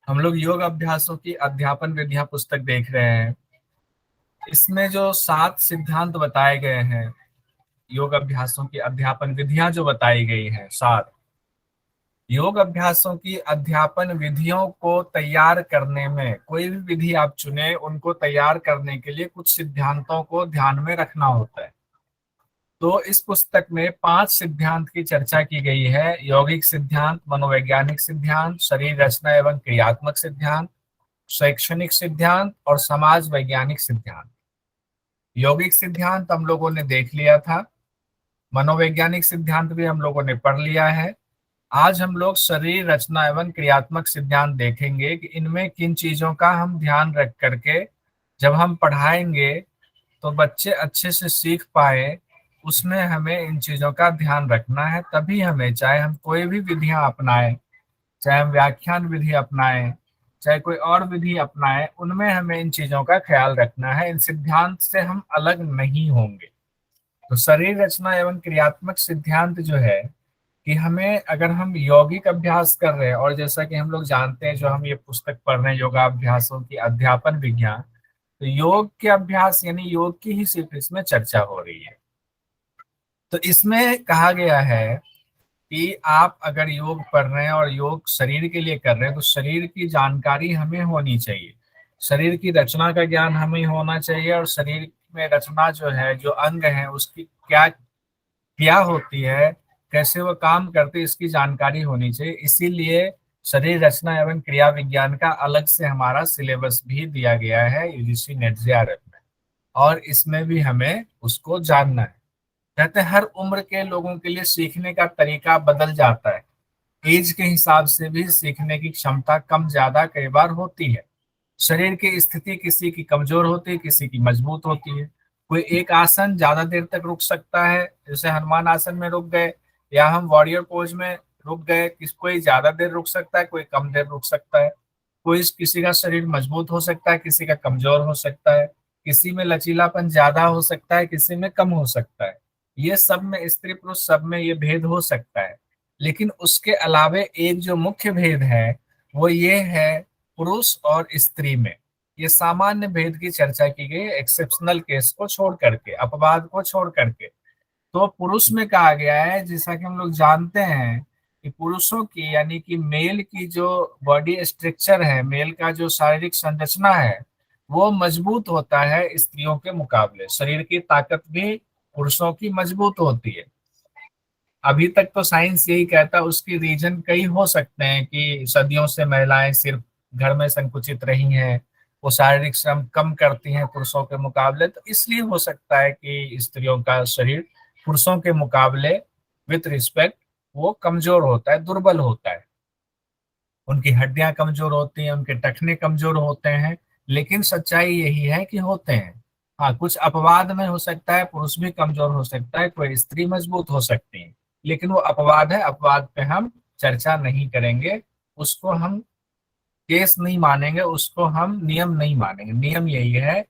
हम लोग योग अभ्यासों की अध्यापन विधियां पुस्तक देख रहे हैं। इसमें जो 7 सिद्धांत बताए गए हैं, योग अभ्यासों की अध्यापन विधियां जो बताई गई हैं 7 योग अभ्यासों की अध्यापन विधियों को तैयार करने में, कोई भी विधि आप चुने उनको तैयार करने के लिए कुछ सिद्धांतों को ध्यान में रखना होता है। तो इस पुस्तक में 5 सिद्धांत की चर्चा की गई है। यौगिक सिद्धांत, मनोवैज्ञानिक सिद्धांत, शरीर रचना एवं क्रियात्मक सिद्धांत, शैक्षणिक सिद्धांत और समाज वैज्ञानिक सिद्धांत। यौगिक सिद्धांत हम लोगों ने देख लिया था, मनोवैज्ञानिक सिद्धांत भी हम लोगों ने पढ़ लिया है। आज हम लोग शरीर रचना एवं क्रियात्मक सिद्धांत देखेंगे कि इनमें किन चीजों का हम ध्यान रख करके जब हम पढ़ाएंगे तो बच्चे अच्छे से सीख पाए। उसमें हमें इन चीजों का ध्यान रखना है, तभी हमें, चाहे हम कोई भी विधियां अपनाएं, चाहे हम व्याख्यान विधि अपनाएं, चाहे कोई और विधि अपनाएं, उनमें हमें इन चीजों का ख्याल रखना है। इन सिद्धांत से हम अलग नहीं होंगे। तो शरीर रचना एवं क्रियात्मक सिद्धांत जो है कि हमें, अगर हम यौगिक अभ्यास कर रहे हैं, और जैसा कि हम लोग जानते हैं, जो हम ये पुस्तक पढ़ रहे हैं योगाभ्यासों की अध्यापन विज्ञान, तो योग के अभ्यास यानी योग की ही सिर्फ इसमें चर्चा हो रही है। तो इसमें कहा गया है कि आप अगर योग पढ़ रहे हैं और योग शरीर के लिए कर रहे हैं, तो शरीर की जानकारी हमें होनी चाहिए। शरीर की रचना का ज्ञान हमें होना चाहिए, और शरीर में रचना जो है, जो अंग है, उसकी क्या क्या होती है, कैसे वो काम करते हैं, इसकी जानकारी होनी चाहिए। इसीलिए शरीर रचना एवं क्रिया विज्ञान का अलग से हमारा सिलेबस भी दिया गया है यूजीसी नेट जेआरएफ में, और इसमें भी हमें उसको जानना है। कहते हैं हर उम्र के लोगों के लिए सीखने का तरीका बदल जाता है। एज के हिसाब से भी सीखने की क्षमता कम ज्यादा कई बार होती है। शरीर की स्थिति किसी की कमजोर होती है, किसी की मजबूत होती है। कोई एक आसन ज्यादा देर तक रुक सकता है, जैसे हनुमान आसन में रुक गए, या हम वॉरियर पोज में रुक गए। कोई ज्यादा देर रुक सकता है, कोई कम देर रुक सकता है। कोई, किसी का शरीर मजबूत हो सकता है, किसी का कमजोर हो सकता है। किसी में लचीलापन ज्यादा हो सकता है, किसी में कम हो सकता है। ये सब में, स्त्री पुरुष सब में ये भेद हो सकता है। लेकिन उसके अलावे एक जो मुख्य भेद है वो ये है, पुरुष और स्त्री में ये सामान्य भेद की चर्चा की गई, एक्सेप्शनल केस को छोड़ करके, अपवाद को छोड़ करके। तो पुरुष में कहा गया है, जैसा कि हम लोग जानते हैं कि पुरुषों की, यानी कि मेल की जो बॉडी स्ट्रक्चर है, मेल का जो शारीरिक संरचना है, वो मजबूत होता है स्त्रियों के मुकाबले। शरीर की ताकत भी पुरुषों की मजबूत होती है। अभी तक तो साइंस यही कहता है, उसकी रीजन कई हो सकते हैं कि सदियों से महिलाएं सिर्फ घर में संकुचित रही हैं, वो शारीरिक श्रम कम करती हैं पुरुषों के मुकाबले, तो इसलिए हो सकता है कि स्त्रियों का शरीर पुरुषों के मुकाबले विथ रिस्पेक्ट वो कमजोर होता है, दुर्बल होता है। उनकी हड्डियां कमजोर होती हैं, उनके टखने कमजोर होते हैं। लेकिन सच्चाई यही है कि होते हैं। हाँ, कुछ अपवाद में हो सकता है, पुरुष भी कमजोर हो सकता है, कोई स्त्री मजबूत हो सकती है, लेकिन वो अपवाद है, अपवाद पे हम चर्चा नहीं करेंगे। उसको हम केस नहीं मानेंगे, उसको हम नियम नहीं मानेंगे। नियम यही है,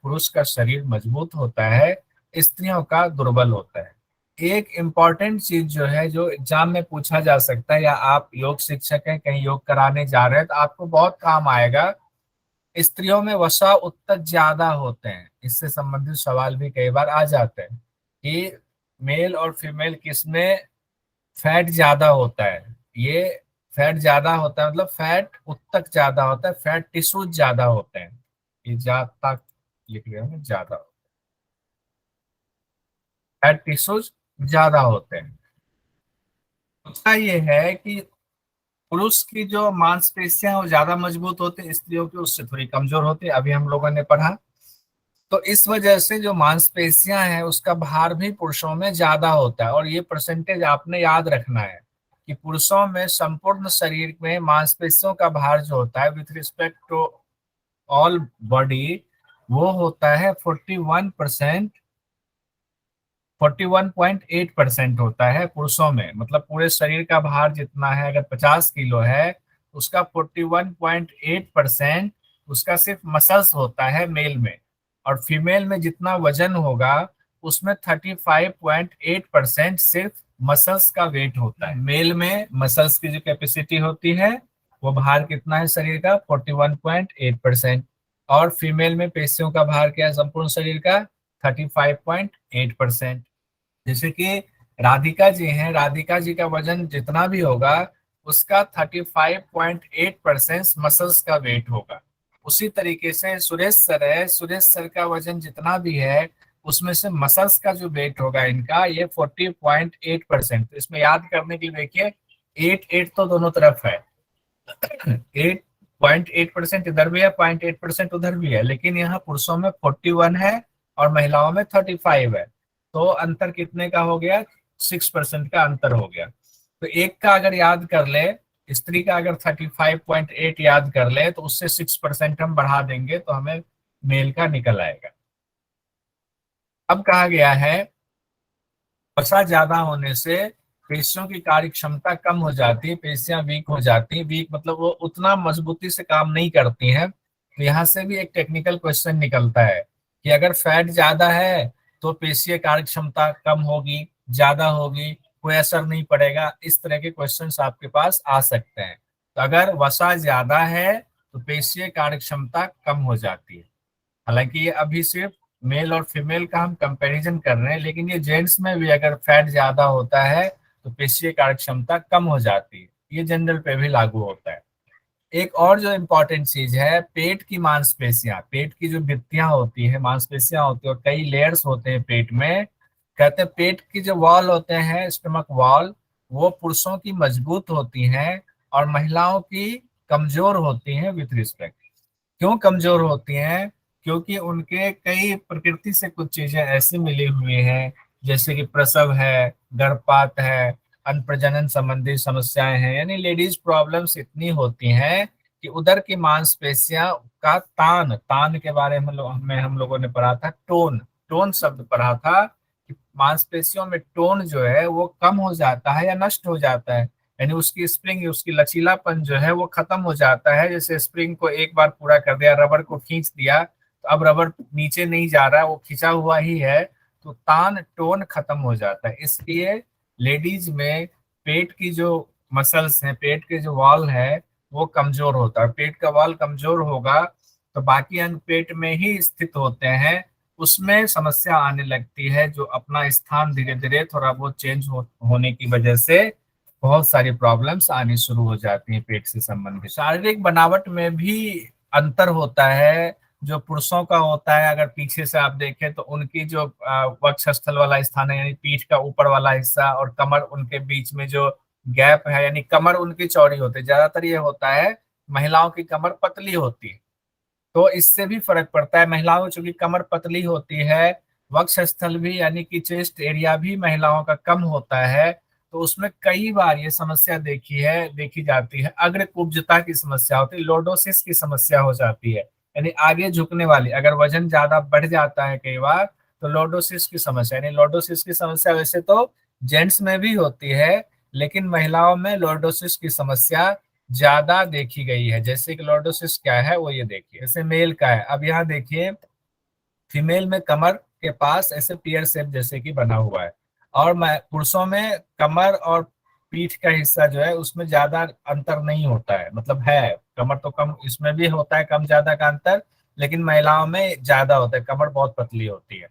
पुरुष का शरीर मजबूत होता है, स्त्रियों का दुर्बल होता है। एक इम्पॉर्टेंट चीज जो है, जो एग्जाम में पूछा जा सकता है, या आप योग शिक्षक हैं, कहीं योग कराने जा रहे हैं, तो आपको बहुत काम आएगा। स्त्रियों में वसा उत्तक ज्यादा होते हैं, इससे संबंधित सवाल भी कई बार आ जाते हैं कि मेल और फीमेल किसमें फैट ज्यादा होता है। ये फैट ज्यादा होता है मतलब फैट उत्तक ज्यादा होता है, फैट टिश्यूज ज्यादा होते हैं। ये ज्यादा लिख रहे हैं, ज्यादा फैट टिश्यूज ज्यादा होते हैं। दूसरा ये है कि पुरुष की जो मांसपेशियां हैं वो ज्यादा मजबूत होती है, स्त्रियों की उससे थोड़ी कमजोर होती है, अभी हम लोगों ने पढ़ा। तो इस वजह से जो मांसपेशियां हैं उसका भार भी पुरुषों में ज्यादा होता है, और ये परसेंटेज आपने याद रखना है कि पुरुषों में संपूर्ण शरीर में मांसपेशियों का भार जो होता है with respect to all body, वो होता है 41%, 41.8% होता है पुरुषों में। मतलब पूरे शरीर का भार जितना है, अगर 50 किलो है, उसका 41.8% उसका सिर्फ मसल्स होता है मेल में। और फीमेल में जितना वजन होगा उसमें 35.8% सिर्फ मसल्स का वेट होता है। मेल में मसल्स की जो कैपेसिटी होती है वो भार कितना है शरीर का? 41.8%। और फीमेल में पेशियों का भार क्या है संपूर्ण शरीर का? 35.8%। जैसे कि राधिका जी हैं, राधिका जी का वजन जितना भी होगा उसका 35.8% मसल्स का वेट होगा। उसी तरीके से सुरेश सर है, सुरेश सर का वजन जितना भी है उसमें से मसल्स का जो वेट होगा इनका ये 40.8%। तो इसमें याद करने के लिए देखिए 8 तो दोनों तरफ है, 8.8% इधर भी है, 0.8% उधर भी है, लेकिन यहाँ पुरुषों में 41 है और महिलाओं में 35 है। तो अंतर कितने का हो गया? 6% का अंतर हो गया। तो एक का अगर याद कर ले, स्त्री का अगर 35.8 याद कर ले तो उससे 6% हम बढ़ा देंगे तो हमें मेल का निकल आएगा। अब कहा गया है वसा ज्यादा होने से पेशियों की कार्य क्षमता कम हो जाती है, पेशियां वीक हो जाती हैं। वीक मतलब वो उतना मजबूती से काम नहीं करती हैं। तो यहाँ से भी एक टेक्निकल क्वेश्चन निकलता है कि अगर फैट ज्यादा है तो पेशीय कार्य क्षमता कम होगी, ज्यादा होगी, कोई असर नहीं पड़ेगा। इस तरह के क्वेश्चंस आपके पास आ सकते हैं। तो अगर वसा ज्यादा है तो पेशीय कार्य क्षमता कम हो जाती है। हालांकि ये अभी सिर्फ मेल और फीमेल का हम कंपैरिजन कर रहे हैं, लेकिन ये जेंट्स में भी अगर फैट ज्यादा होता है तो पेशीय कार्य क्षमता कम हो जाती है। ये जनरल पे भी लागू होता है। एक और जो इम्पोर्टेंट चीज है, पेट की मांसपेशियां, पेट की जो भित्तियां होती है, मांसपेशियां होती है और कई लेयर्स होते हैं पेट में। कहते हैं पेट की जो वॉल होते हैं, स्टमक वॉल, वो पुरुषों की मजबूत होती हैं और महिलाओं की कमजोर होती हैं विथ रिस्पेक्ट। क्यों कमजोर होती हैं? क्योंकि उनके कई प्रकृति से कुछ चीजें ऐसी मिली हुई हैं, जैसे कि प्रसव है, गर्भपात है, अनप्रजनन संबंधी समस्याएं हैं, यानी लेडीज प्रॉब्लम्स इतनी होती हैं कि उदर की मांसपेशियां का तान, तान के बारे में हम लोगों ने पढ़ा था, टोन, टोन शब्द पढ़ा था कि मांसपेशियों में टोन जो है वो कम हो जाता है या नष्ट हो जाता है। यानी उसकी स्प्रिंग, उसकी लचीलापन जो है वो खत्म हो जाता है। जैसे स्प्रिंग को एक बार पूरा कर दिया, रबर को खींच दिया तो अब रबर नीचे नहीं जा रहा है, वो खिंचा हुआ ही है, तो तान टोन खत्म हो जाता है। इसलिए लेडीज में पेट की जो मसल्स हैं, पेट के जो वॉल है वो कमजोर होता है। पेट का वॉल कमजोर होगा तो बाकी अंग पेट में ही स्थित होते हैं, उसमें समस्या आने लगती है, जो अपना स्थान धीरे धीरे थोड़ा बहुत चेंज होने की वजह से बहुत सारी प्रॉब्लम्स आनी शुरू हो जाती हैं पेट से संबंधित। शारीरिक बनावट में भी अंतर होता है। जो पुरुषों का होता है, अगर पीछे से आप देखें तो उनकी जो वक्षस्थल वाला स्थान है, यानी पीठ का ऊपर वाला हिस्सा और कमर, उनके बीच में जो गैप है, यानी कमर उनकी चौड़ी होती है। ज्यादातर ये होता है महिलाओं की कमर पतली होती है, तो इससे भी फर्क पड़ता है। महिलाओं की चूंकि कमर पतली होती है, वक्षस्थल भी यानी कि चेस्ट एरिया भी महिलाओं का कम होता है, तो उसमें कई बार ये समस्या देखी जाती है। अग्र कुब्जता की समस्या होती है, लोडोसिस की समस्या हो जाती है, यानी आगे झुकने वाली, अगर वजन ज्यादा बढ़ जाता है कई बार तो लोडोसिस की समस्या, यानी लोडोसिस की समस्या वैसे तो जेंट्स में भी होती है, लेकिन महिलाओं में लोडोसिस की समस्या ज्यादा देखी गई है। जैसे कि लॉर्डोसिस क्या है वो ये देखिए, जैसे मेल का है। अब यहाँ देखिए फीमेल में कमर के पास ऐसे पियर शेप जैसे कि बना हुआ है, और पुरुषों में कमर और पीठ का हिस्सा जो है उसमें ज्यादा अंतर नहीं होता है। मतलब है, कमर तो कम, इसमें भी होता है कम ज्यादा का अंतर, लेकिन महिलाओं में ज्यादा होता है, कमर बहुत पतली होती है।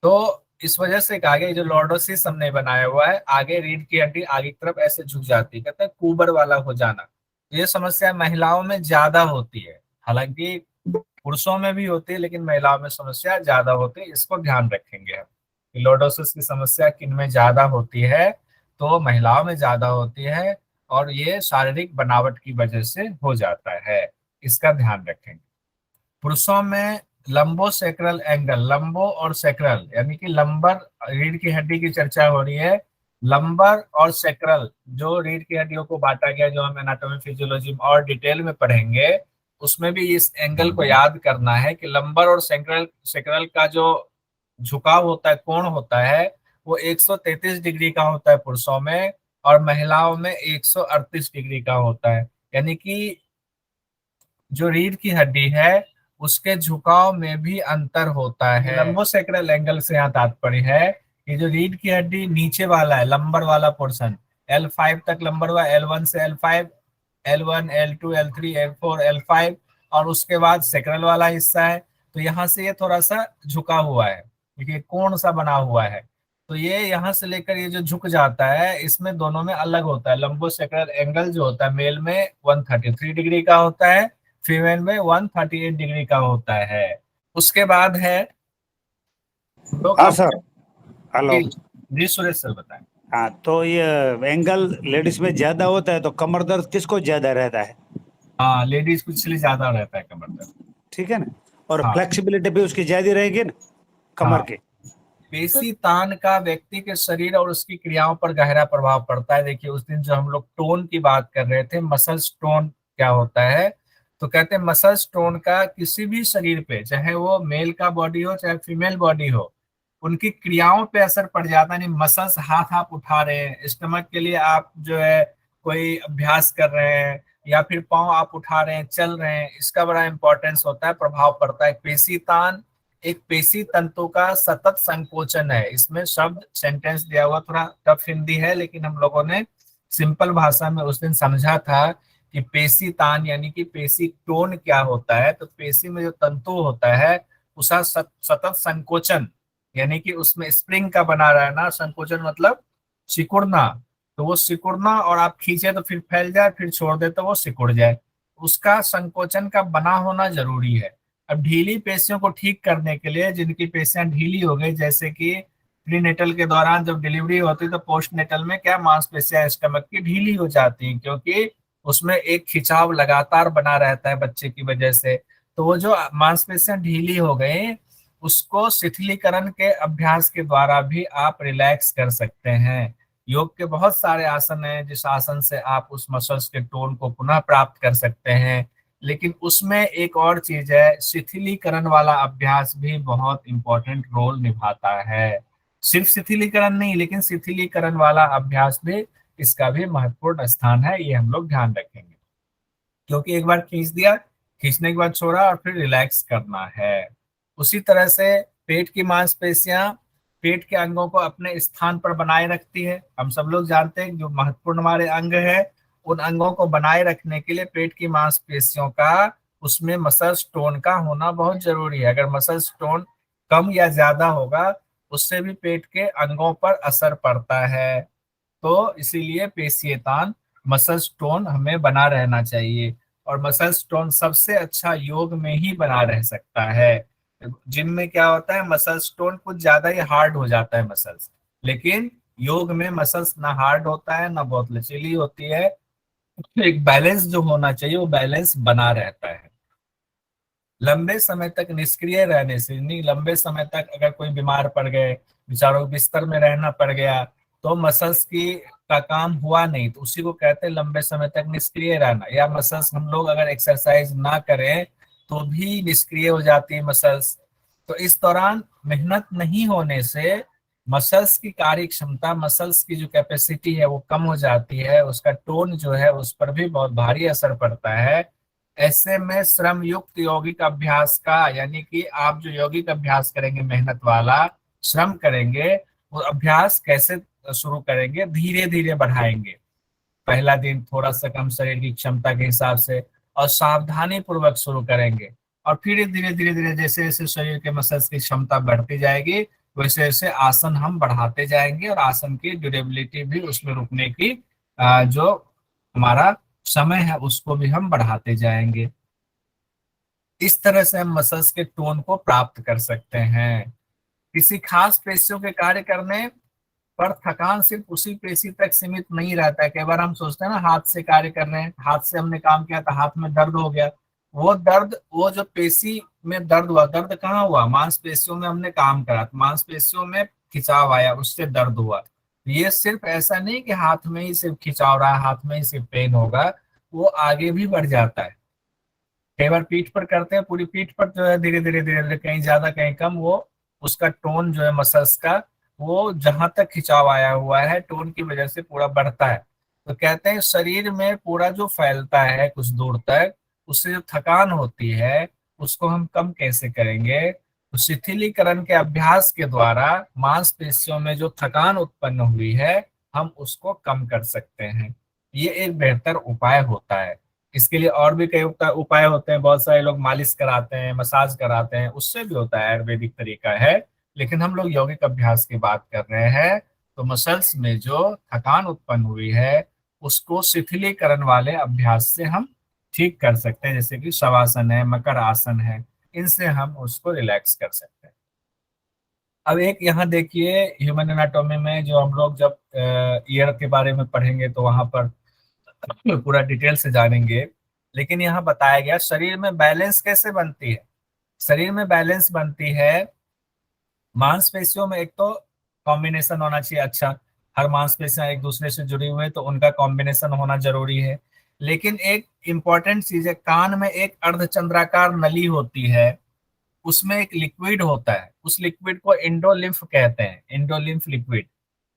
तो इस वजह से कहा गया जो लॉर्डोसिस हमने बनाया हुआ है, आगे रीढ़ की हड्डी आगे की तरफ ऐसे झुक जाती है, कहते हैं कुबर वाला हो जाना। ये समस्या महिलाओं में ज्यादा होती है, हालांकि पुरुषों में भी होती है, लेकिन महिलाओं में समस्या ज्यादा होती है। इसको ध्यान रखेंगे हम कि लॉर्डोसिस की समस्या किन में ज्यादा होती है, तो महिलाओं में ज्यादा होती है, और ये शारीरिक बनावट की वजह से हो जाता है, इसका ध्यान रखेंगे। पुरुषों में लंबो सेक्रल एंगल, लंबो और सेक्रल यानी कि लंबर, रीढ़ की हड्डी की चर्चा हो रही है, लंबर और सेक्रल जो रीढ़ की हड्डियों को बांटा गया, जो हम एनाटॉमी फिजियोलॉजी में और डिटेल में पढ़ेंगे, उसमें भी इस एंगल को याद करना है कि लंबर और सेक्रल सेक्रल का जो झुकाव होता है, कोण होता है, वो 133 डिग्री का होता है पुरुषों में, और महिलाओं में 138 डिग्री का होता है। यानी कि जो रीढ़ की हड्डी है उसके झुकाव में भी अंतर होता है। लंबोसेक्रल एंगल से यहाँ तात्पर्य है कि जो रीढ़ की हड्डी नीचे वाला है, लंबर वाला पोर्शन, L5 तक लंबर हुआ, L1 से L5 L1, L2, L3, L4, L5, और उसके बाद सेक्रल वाला हिस्सा है। तो यहाँ से ये थोड़ा सा झुका हुआ है, देखिए कोण सा बना हुआ है। तो ये यहाँ से लेकर ये जो झुक जाता है, इसमें दोनों में अलग होता है। लंबो सेक्रल एंगल जो होता है मेल में 133 डिग्री का होता है, फीमेल में 138 डिग्री का होता है। उसके बाद है लोग हाँ सर, अपने। हेलो। जी सुरेश सर बताएं। हाँ, तो ये एंगल लेडीज में ज्यादा होता है, तो कमर दर्द किसको ज्यादा रहता है? हाँ, लेडीज को इसलिए ज्यादा रहता है कमर दर्द। ठीक है ना। और हाँ फ्लेक्सिबिलिटी भी उसकी ज्यादा रहेगी ना, हाँ, कमर की। पेशी तान का व्यक्ति के शरीर और उसकी क्रियाओं पर गहरा प्रभाव पड़ता है। देखिए उस दिन जो हम लोग टोन की बात कर रहे थे, मसल्स टोन क्या होता है, तो कहते हैं मसल्स टोन का किसी भी शरीर पे, चाहे वो मेल का बॉडी हो चाहे फीमेल बॉडी हो, उनकी क्रियाओं पे असर पड़ जाता है। यानी मसल्स, हाथ आप उठा रहे हैं, स्टमक के लिए आप जो है कोई अभ्यास कर रहे हैं, या फिर पाँव आप उठा रहे हैं, चल रहे हैं, इसका बड़ा इंपॉर्टेंस होता है, प्रभाव पड़ता है। पेशी तान एक पेशी तंतु का सतत संकोचन है। इसमें शब्द सेंटेंस दिया हुआ थोड़ा टफ हिंदी है, लेकिन हम लोगों ने सिंपल भाषा में उस दिन समझा था कि पेशी तान यानी कि पेशी टोन क्या होता है। तो पेशी में जो तंतु होता है उसका सतत संकोचन, यानी कि उसमें स्प्रिंग का बना रहना, संकोचन मतलब सिकुड़ना। तो वो सिकुड़ना, और आप खींचे तो फिर फैल जाए, फिर छोड़ दे तो वो सिकुड़ जाए, उसका संकोचन का बना होना जरूरी है। अब ढीली पेशियों को ठीक करने के लिए, जिनकी पेशियां ढीली हो गई, जैसे कि प्रीनेटल के दौरान जब डिलीवरी होती है, तो पोस्ट नेटल में क्या मांसपेशियां स्टमक की ढीली हो जाती हैं, क्योंकि उसमें एक खिंचाव लगातार बना रहता है बच्चे की वजह से। तो वो जो मांसपेशियां ढीली हो गई, उसको शिथिलीकरण के अभ्यास के द्वारा भी आप रिलैक्स कर सकते हैं। योग के बहुत सारे आसन हैं जिस आसन से आप उस मसल्स के टोन को पुनः प्राप्त कर सकते हैं। लेकिन उसमें एक और चीज है, शिथिलीकरण वाला अभ्यास भी बहुत इंपॉर्टेंट रोल निभाता है। सिर्फ शिथिलीकरण नहीं, लेकिन शिथिलीकरण वाला अभ्यास भी, इसका भी महत्वपूर्ण स्थान है, ये हम लोग ध्यान रखेंगे। क्योंकि एक बार खींच दिया, खींचने के बाद छोड़ा और फिर रिलैक्स करना है। उसी तरह से पेट की मांसपेशियां पेट के अंगों को अपने स्थान पर बनाए रखती है। हम सब लोग जानते हैं जो महत्वपूर्ण हमारे अंग है, उन अंगों को बनाए रखने के लिए पेट की मांसपेशियों का, उसमें मसल्स टोन का होना बहुत जरूरी है। अगर मसल्स टोन कम या ज्यादा होगा, उससे भी पेट के अंगों पर असर पड़ता है। तो इसीलिए पेशीय तान, मसल्स टोन हमें बना रहना चाहिए। और मसल्स टोन सबसे अच्छा योग में ही बना रह सकता है। जिम में क्या होता है, मसल्स टोन कुछ ज्यादा ही हार्ड हो जाता है मसल्स, लेकिन योग में मसल्स ना हार्ड होता है ना बहुत लचीली होती है। एक बैलेंस जो होना चाहिए वो बैलेंस बना रहता है। लंबे समय तक निष्क्रिय रहने से नहीं, लंबे समय तक अगर कोई बीमार पड़ गए, बेचारों को बिस्तर में रहना पड़ गया, तो मसल्स की का काम हुआ नहीं, तो उसी को कहते हैं लंबे समय तक निष्क्रिय रहना। या मसल्स, हम लोग अगर एक्सरसाइज ना करें तो भी निष्क्रिय हो जाती है मसल्स। तो इस दौरान मेहनत नहीं होने से मसल्स की कार्य क्षमता, मसल्स की जो कैपेसिटी है वो कम हो जाती है, उसका टोन जो है उस पर भी बहुत भारी असर पड़ता है। ऐसे में श्रम युक्त यौगिक अभ्यास का, यानी कि आप जो यौगिक अभ्यास करेंगे, मेहनत वाला श्रम करेंगे, वो अभ्यास कैसे शुरू करेंगे, धीरे धीरे बढ़ाएंगे। पहला दिन थोड़ा सा कम शरीर की क्षमता के हिसाब से, और सावधानी पूर्वक शुरू करेंगे। और फिर धीरे धीरे धीरे जैसे जैसे शरीर के मसल्स की क्षमता बढ़ती जाएगी, वैसे वैसे आसन हम बढ़ाते जाएंगे, और आसन की ड्यूरेबिलिटी भी, उसमें रुकने की जो हमारा समय है उसको भी हम बढ़ाते जाएंगे। इस तरह से हम मसल्स के टोन को प्राप्त कर सकते हैं। किसी खास पेशियों के कार्य करने पर थकान सिर्फ उसी पेशी तक सीमित नहीं रहता है। कई बार हम सोचते हैं ना, हाथ से कार्य कर रहे हैं, हाथ से हमने काम किया तो हाथ में दर्द हो गया। वो दर्द, वो जो पेशी में दर्द हुआ, दर्द कहाँ हुआ, मांसपेशियों में हमने काम करा तो मांसपेशियों में खिंचाव आया, उससे दर्द हुआ। ये सिर्फ ऐसा नहीं कि हाथ में ही सिर्फ खिंचाव रहा, हाथ में ही सिर्फ पेन होगा, वो आगे भी बढ़ जाता है। कई बार पीठ पर करते हैं, पूरी पीठ पर जो है धीरे धीरे धीरे धीरे, कहीं ज्यादा कहीं कम, वो उसका टोन जो है मसल्स का, वो जहां तक खिंचाव आया हुआ है टोन की वजह से पूरा बढ़ता है। तो कहते हैं शरीर में पूरा जो फैलता है कुछ दूर तक, उससे जो थकान होती है उसको हम कम कैसे करेंगे, तो शिथिलीकरण के अभ्यास के द्वारा मांसपेशियों में जो थकान उत्पन्न हुई है, हम उसको कम कर सकते हैं। ये एक बेहतर उपाय होता है। इसके लिए और भी कई उपाय होते हैं, बहुत सारे लोग मालिश कराते हैं, मसाज कराते हैं, उससे भी होता है, आयुर्वेदिक तरीका है। लेकिन हम लोग यौगिक अभ्यास की बात कर रहे हैं। तो मसल्स में जो थकान उत्पन्न हुई है उसको शिथिलीकरण वाले अभ्यास से हम ठीक कर सकते हैं, जैसे कि शवासन है, मकर आसन है, इनसे हम उसको रिलैक्स कर सकते हैं। अब एक यहाँ देखिए, ह्यूमन एनाटोमी में जो हम लोग जब ईयर के बारे में पढ़ेंगे तो वहां पर पूरा डिटेल से जानेंगे। लेकिन यहाँ बताया गया शरीर में बैलेंस कैसे बनती है। शरीर में बैलेंस बनती है, मांसपेशियों में एक तो कॉम्बिनेशन होना चाहिए अच्छा। हर मांसपेशियां एक दूसरे से जुड़ी हुई है तो उनका कॉम्बिनेशन होना जरूरी है। लेकिन एक इंपॉर्टेंट चीज है, कान में एक अर्धचंद्राकार नली होती है, उसमें एक लिक्विड होता है, उस लिक्विड को इंडोलिम्फ कहते हैं, इंडोलिम्फ लिक्विड।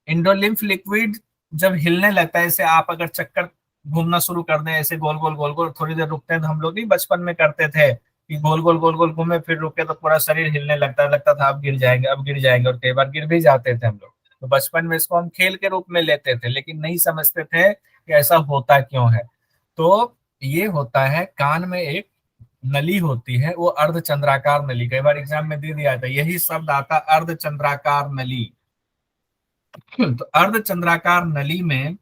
इंडोलिम्फ लिक्विड जब हिलने लगता है, जैसे आप अगर चक्कर घूमना शुरू कर दें, ऐसे गोल गोल गोल गोल, थोड़ी देर रुकते हैं, तो हम लोग भी बचपन में करते थे कि गोल गोल घूमे फिर रुके तो पूरा शरीर हिलने लगता था अब गिर जाएंगे अब गिर जाएंगे, और कई बार गिर भी जाते थे हम लोग। तो बचपन में इसको हम खेल के रूप में लेते थे, लेकिन नहीं समझते थे कि ऐसा होता क्यों है। तो ये होता है, कान में एक नली होती है, वो अर्धचंद्राकार नली, कई बार एग्जाम में दे दिया था यही शब्द आता, अर्धचंद्राकार नली। तो अर्धचंद्राकार नली में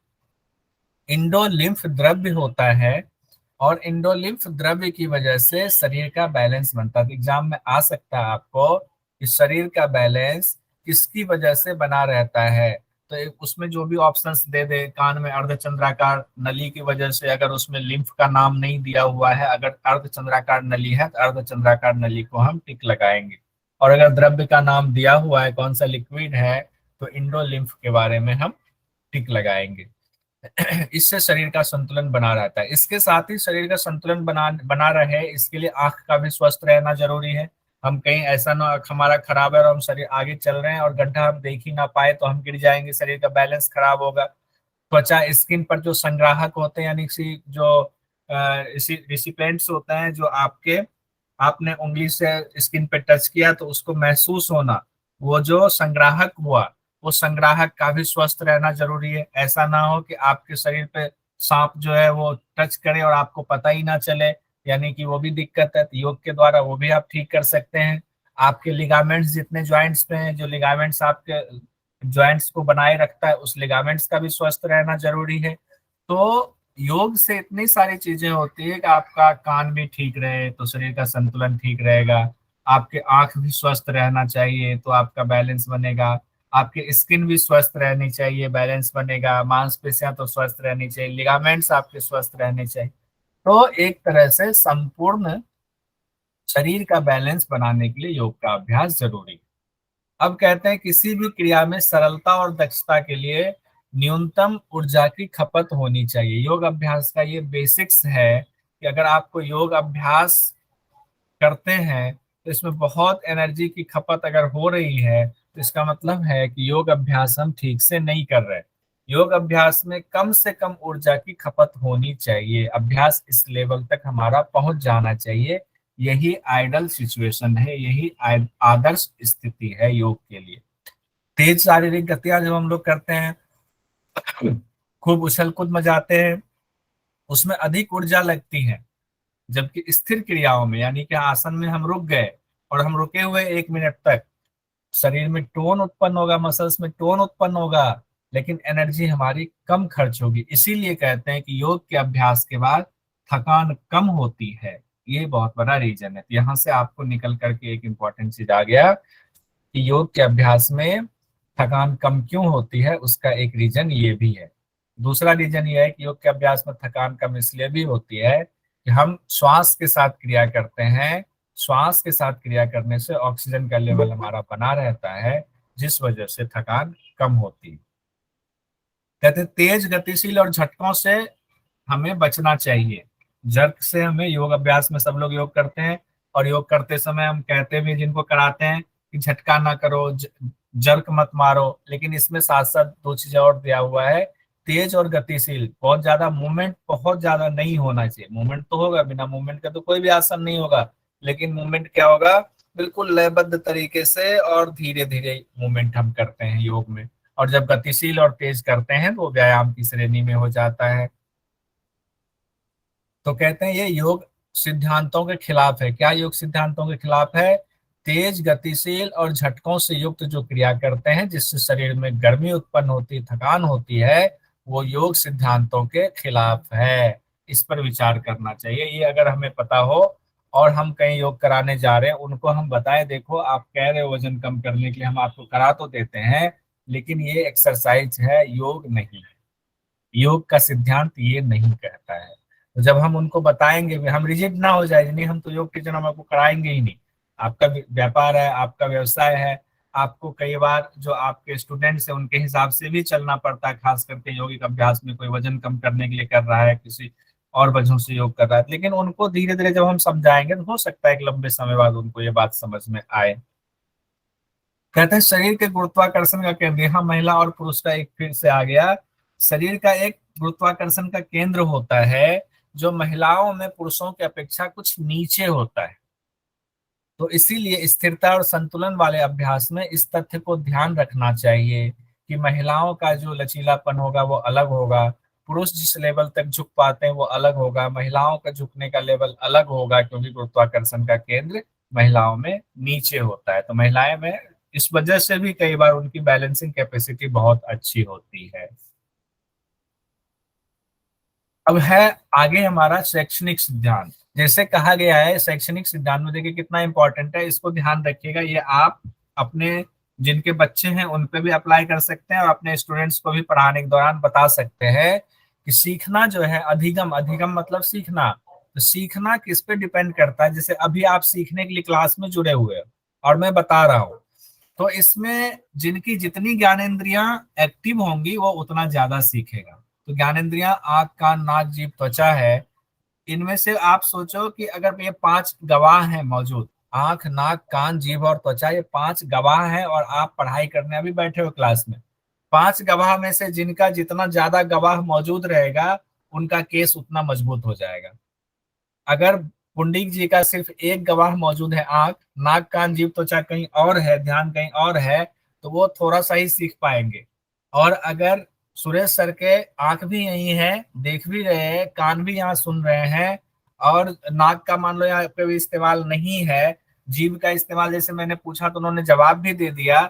इंडोलिम्फ द्रव्य होता है, और इंडोलिम्फ द्रव्य की वजह से शरीर का बैलेंस बनता है। तो एग्जाम में आ सकता है आपको कि शरीर का बैलेंस किसकी वजह से बना रहता है। तो उसमें जो भी ऑप्शंस दे दे, कान में अर्धचंद्राकार नली की वजह से, अगर उसमें लिम्फ का नाम नहीं दिया हुआ है, अगर अर्धचंद्राकार नली है तो अर्धचंद्राकार नली को हम टिक लगाएंगे। और अगर द्रव्य का नाम दिया हुआ है, कौन सा लिक्विड है, तो इंडोलिम्फ के बारे में हम टिक लगाएंगे। इससे शरीर का संतुलन बना रहता है। इसके साथ ही शरीर का संतुलन बना बना रहे, इसके लिए आंख का भी स्वस्थ रहना जरूरी है। हम कहीं ऐसा ना आंख हमारा खराब है और हम शरीर आगे चल रहे हैं और गड्ढा हम देख ही ना पाए तो हम गिर जाएंगे, शरीर का बैलेंस खराब होगा। त्वचा स्किन पर जो संग्राहक होते हैं, यानी कि जो रिसिपेंट्स होते हैं, जो आपने उंगली से स्किन पे टच किया तो उसको महसूस होना, वो जो संग्राहक हुआ, वो संग्राहक का भी स्वस्थ रहना जरूरी है। ऐसा ना हो कि आपके शरीर पे सांप जो है वो टच करे और आपको पता ही ना चले, यानी कि वो भी दिक्कत है। तो योग के द्वारा वो भी आप ठीक कर सकते हैं। आपके लिगामेंट्स जितने ज्वाइंट्स पे हैं, जो लिगामेंट्स आपके ज्वाइंट्स को बनाए रखता है, उस लिगामेंट्स का भी स्वस्थ रहना जरूरी है। तो योग से इतनी सारी चीजें होती है कि आपका कान भी ठीक रहे तो शरीर का संतुलन ठीक रहेगा, आपके आंख भी स्वस्थ रहना चाहिए तो आपका बैलेंस बनेगा, आपकी स्किन भी स्वस्थ रहनी चाहिए, बैलेंस बनेगा, मांसपेशियां तो स्वस्थ रहनी चाहिए, लिगामेंट्स आपके स्वस्थ रहने चाहिए। तो एक तरह से संपूर्ण शरीर का बैलेंस बनाने के लिए योग का अभ्यास जरूरी है। अब कहते हैं किसी भी क्रिया में सरलता और दक्षता के लिए न्यूनतम ऊर्जा की खपत होनी चाहिए। योग अभ्यास का ये बेसिक्स है कि अगर आपको योग अभ्यास करते हैं तो इसमें बहुत एनर्जी की खपत अगर हो रही है तो इसका मतलब है कि योग अभ्यास हम ठीक से नहीं कर रहे। योग अभ्यास में कम से कम ऊर्जा की खपत होनी चाहिए, अभ्यास इस लेवल तक हमारा पहुंच जाना चाहिए। यही आइडल सिचुएशन है, यही आदर्श स्थिति है योग के लिए। तेज शारीरिक गतियां जब हम लोग करते हैं, खूब उछल कूद मचाते हैं, उसमें अधिक ऊर्जा लगती है। जबकि स्थिर क्रियाओं में, यानी कि आसन में हम रुक गए और हम रुके हुए 1 मिनट तक, शरीर में टोन उत्पन्न होगा, मसल्स में टोन उत्पन्न होगा, लेकिन एनर्जी हमारी कम खर्च होगी। इसीलिए कहते हैं कि योग के अभ्यास के बाद थकान कम होती है। ये बहुत बड़ा रीजन है। तो यहाँ से आपको निकल करके एक इंपॉर्टेंट चीज आ गया कि योग के अभ्यास में थकान कम क्यों होती है, उसका एक रीजन ये भी है। दूसरा रीजन ये है कि योग के अभ्यास में थकान कम इसलिए भी होती है कि हम श्वास के साथ क्रिया करते हैं। श्वास के साथ क्रिया करने से ऑक्सीजन का लेवल हमारा बना रहता है, जिस वजह से थकान कम होती है। कहते हैं तेज गतिशील और झटकों से हमें बचना चाहिए। जर्क से हमें, योग अभ्यास में सब लोग योग करते हैं और योग करते समय हम कहते भी जिनको कराते हैं कि झटका ना करो, जर्क मत मारो, लेकिन इसमें साथ साथ दो चीजें और दिया हुआ है। तेज और गतिशील, बहुत ज्यादा मूवमेंट बहुत ज्यादा नहीं होना चाहिए। मूवमेंट तो होगा, बिना मूवमेंट का तो कोई भी आसन नहीं होगा, लेकिन मूवमेंट क्या होगा, बिल्कुल लयबद्ध तरीके से और धीरे धीरे मूवमेंट हम करते हैं योग में। और जब गतिशील और तेज करते हैं तो वो व्यायाम की श्रेणी में हो जाता है। तो कहते हैं ये योग सिद्धांतों के खिलाफ है। क्या योग सिद्धांतों के खिलाफ है? तेज, गतिशील और झटकों से युक्त जो क्रिया करते हैं जिससे शरीर में गर्मी उत्पन्न होती, थकान होती है, वो योग सिद्धांतों के खिलाफ है। इस पर विचार करना चाहिए। ये अगर हमें पता हो और हम कहीं योग कराने जा रहे हैं, उनको हम बताएं देखो आप कह रहे हो वजन कम करने के लिए, हम आपको करा तो देते हैं, लेकिन ये एक्सरसाइज है, योग नहीं है। योग का सिद्धांत ये नहीं कहता है। तो जब हम उनको बताएंगे, हम रिजिड ना हो जाए, नहीं हम तो योग के जन्म हम आपको कराएंगे ही नहीं। आपका व्यापार है, आपका व्यवसाय है, आपको कई बार जो आपके स्टूडेंट्स हैं उनके हिसाब से भी चलना पड़ता है, खास करके यौगिक अभ्यास में कोई वजन कम करने के लिए कर रहा है, किसी और वजहों से योग कर रहा है। लेकिन उनको धीरे धीरे जब हम समझाएंगे तो हो सकता है एक लंबे समय बाद उनको ये बात समझ में आए। कहते हैं शरीर के गुरुत्वाकर्षण का केंद्र, यहाँ महिला और पुरुष का एक फिर से आ गया। शरीर का एक गुरुत्वाकर्षण का केंद्र होता है जो महिलाओं में पुरुषों की अपेक्षा कुछ नीचे होता है। तो इसीलिए स्थिरता और संतुलन वाले अभ्यास में इस तथ्य को ध्यान रखना चाहिए कि महिलाओं का जो लचीलापन होगा वो अलग होगा, पुरुष जिस लेवल तक झुक पाते हैं वो अलग होगा, महिलाओं का झुकने का लेवल अलग होगा, क्योंकि गुरुत्वाकर्षण का केंद्र महिलाओं में नीचे होता है। तो महिलाएं में इस वजह से भी कई बार उनकी बैलेंसिंग कैपेसिटी बहुत अच्छी होती है। अब है आगे हमारा शैक्षणिक सिद्धांत। जैसे कहा गया है शैक्षणिक सिद्धांत में, देखिए कितना इंपॉर्टेंट है, इसको ध्यान रखिएगा। ये आप अपने जिनके बच्चे हैं उन पे भी अप्लाई कर सकते हैं और अपने स्टूडेंट्स को भी पढ़ाने के दौरान बता सकते हैं कि सीखना जो है, अधिगम, अधिगम मतलब सीखना, तो सीखना किस पे डिपेंड करता है। जैसे अभी आप सीखने के लिए क्लास में जुड़े हुए हो और मैं बता रहा हूँ, तो इसमें जिनकी जितनी ज्ञानेंद्रियां एक्टिव होंगी वो उतना ज्यादा सीखेगा। तो ज्ञानेंद्रियां आंख, कान, नाक, जीभ, त्वचा है। इनमें से आप सोचो कि अगर ये पांच गवाह हैं मौजूद, आंख, नाक, कान, जीभ और त्वचा, ये पांच गवाह हैं और आप पढ़ाई करने अभी बैठे हो क्लास में। पांच गवाह में से जिनका जितना ज्यादा गवाह मौजूद रहेगा उनका केस उतना मजबूत हो जाएगा। अगर पुंडिक जी का सिर्फ एक गवाह मौजूद है, आंख, नाक, कान, जीभ, त्वचा कहीं और है, ध्यान कहीं और है, तो वो थोड़ा सा ही सीख पाएंगे। और अगर सुरेश सर के आंख भी यही है, देख भी रहे हैं, कान भी यहाँ सुन रहे हैं, और नाक का मान लो यहाँ पे भी इस्तेमाल नहीं है, जीभ का इस्तेमाल जैसे मैंने पूछा तो उन्होंने जवाब भी दे दिया,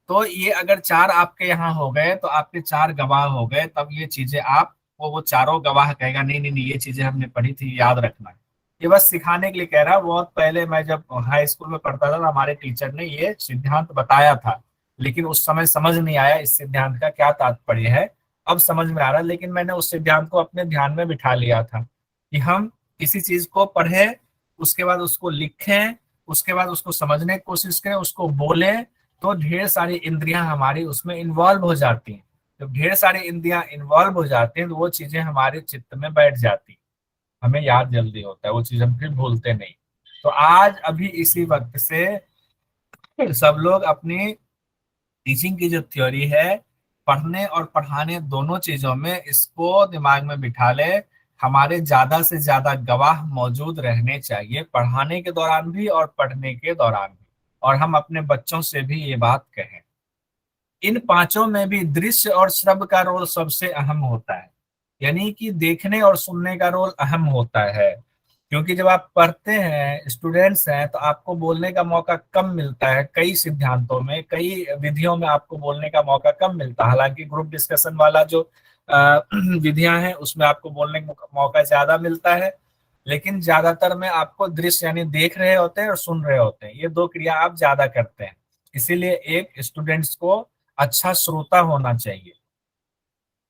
तो ये अगर चार आपके यहाँ हो गए तो आपके चार गवाह हो गए। तब ये चीजें आप वो चारों गवाह कहेगा नहीं नहीं नहीं ये चीजें हमने पढ़ी थी, याद रखना है। ये बस सिखाने के लिए कह रहा हूँ। बहुत पहले मैं जब हाई स्कूल में पढ़ता था तो हमारे टीचर ने ये सिद्धांत बताया था, लेकिन उस समय समझ नहीं आया इस सिद्धांत का क्या तात्पर्य है। अब समझ में आ रहा है, लेकिन मैंने उस सिद्धांत को अपने ध्यान में बिठा लिया था कि हम किसी चीज को पढ़ें, उसके बाद उसको लिखें, उसके बाद उसको समझने की कोशिश करें, उसको बोलें, तो ढेर सारी इंद्रियां हमारी उसमें इन्वॉल्व हो जाती हैं। जब ढेर सारी इंद्रियां इन्वॉल्व हो जाती हैं तो वो चीजें हमारे चित्त में बैठ जाती हैं, हमें याद जल्दी होता है, वो चीज हम फिर भूलते नहीं। तो आज अभी इसी वक्त से सब लोग अपनी टीचिंग की जो थ्योरी है, पढ़ने और पढ़ाने दोनों चीजों में, इसको दिमाग में बिठा ले। हमारे ज्यादा से ज्यादा गवाह मौजूद रहने चाहिए, पढ़ाने के दौरान भी और पढ़ने के दौरान भी। और हम अपने बच्चों से भी ये बात कहें। इन पांचों में भी दृश्य और श्रव्य का रोल सबसे अहम होता है, यानी कि देखने और सुनने का रोल अहम होता है। क्योंकि जब आप पढ़ते हैं, स्टूडेंट्स हैं, तो आपको बोलने का मौका कम मिलता है। कई सिद्धांतों में, कई विधियों में आपको बोलने का मौका कम मिलता है। हालांकि ग्रुप डिस्कशन वाला जो विधियां हैं उसमें आपको बोलने का मौका ज्यादा मिलता है, लेकिन ज्यादातर में आपको दृश्य यानी देख रहे होते हैं और सुन रहे होते हैं, ये दो क्रिया आप ज्यादा करते हैं। इसीलिए एक स्टूडेंट्स को अच्छा श्रोता होना चाहिए।